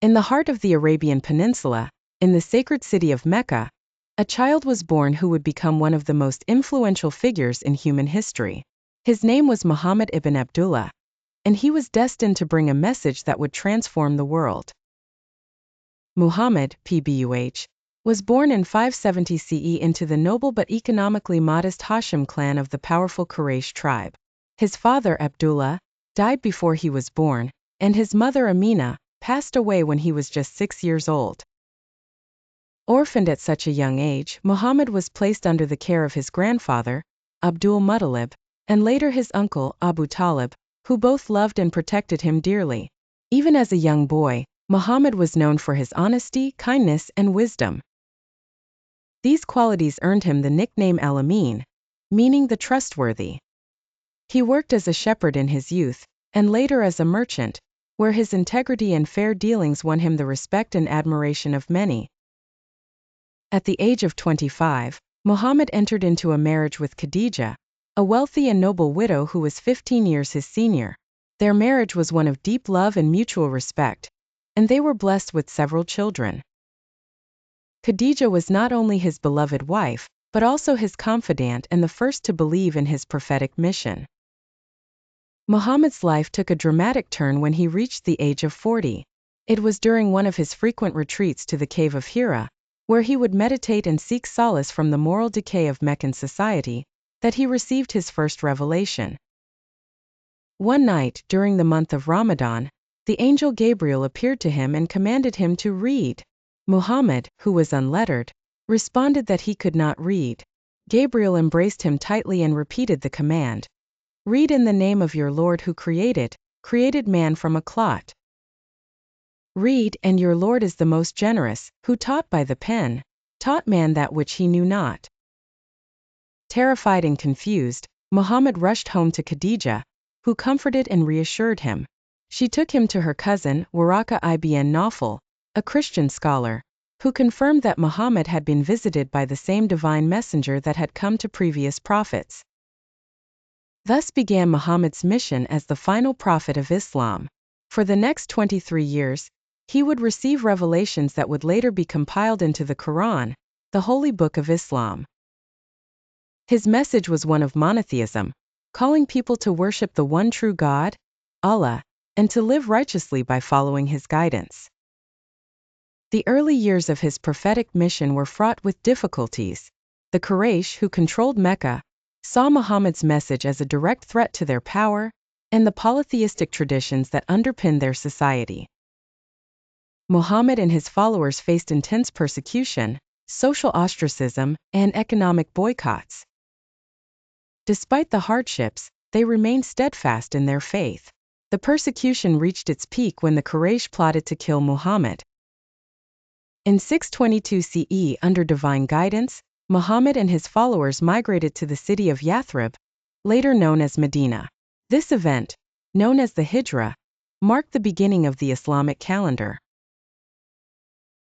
In the heart of the Arabian Peninsula, in the sacred city of Mecca, a child was born who would become one of the most influential figures in human history. His name was Muhammad ibn Abdullah, and he was destined to bring a message that would transform the world. Muhammad, PBUH, was born in 570 CE into the noble but economically modest Hashim clan of the powerful Quraysh tribe. His father, Abdullah, died before he was born, and his mother, Amina, passed away when he was just 6 years old. Orphaned at such a young age, Muhammad was placed under the care of his grandfather, Abdul Muttalib, and later his uncle, Abu Talib, who both loved and protected him dearly. Even as a young boy, Muhammad was known for his honesty, kindness, and wisdom. These qualities earned him the nickname Al-Amin, meaning the trustworthy. He worked as a shepherd in his youth, and later as a merchant, where his integrity and fair dealings won him the respect and admiration of many. At the age of 25, Muhammad entered into a marriage with Khadija, a wealthy and noble widow who was 15 years his senior. Their marriage was one of deep love and mutual respect, and they were blessed with several children. Khadija was not only his beloved wife, but also his confidant and the first to believe in his prophetic mission. Muhammad's life took a dramatic turn when he reached the age of 40. It was during one of his frequent retreats to the cave of Hira, where he would meditate and seek solace from the moral decay of Meccan society, that he received his first revelation. One night, during the month of Ramadan, the angel Gabriel appeared to him and commanded him to read. Muhammad, who was unlettered, responded that he could not read. Gabriel embraced him tightly and repeated the command. Read in the name of your Lord who created man from a clot. Read, and your Lord is the most generous, who taught by the pen, taught man that which he knew not. Terrified and confused, Muhammad rushed home to Khadija, who comforted and reassured him. She took him to her cousin, Waraka ibn Nawfal, a Christian scholar, who confirmed that Muhammad had been visited by the same divine messenger that had come to previous prophets. Thus began Muhammad's mission as the final prophet of Islam. For the next 23 years, he would receive revelations that would later be compiled into the Quran, the holy book of Islam. His message was one of monotheism, calling people to worship the one true God, Allah, and to live righteously by following his guidance. The early years of his prophetic mission were fraught with difficulties. The Quraysh, who controlled Mecca, saw Muhammad's message as a direct threat to their power and the polytheistic traditions that underpinned their society. Muhammad and his followers faced intense persecution, social ostracism, and economic boycotts. Despite the hardships, they remained steadfast in their faith. The persecution reached its peak when the Quraysh plotted to kill Muhammad. In 622 CE, under divine guidance, Muhammad and his followers migrated to the city of Yathrib, later known as Medina. This event, known as the Hijra, marked the beginning of the Islamic calendar.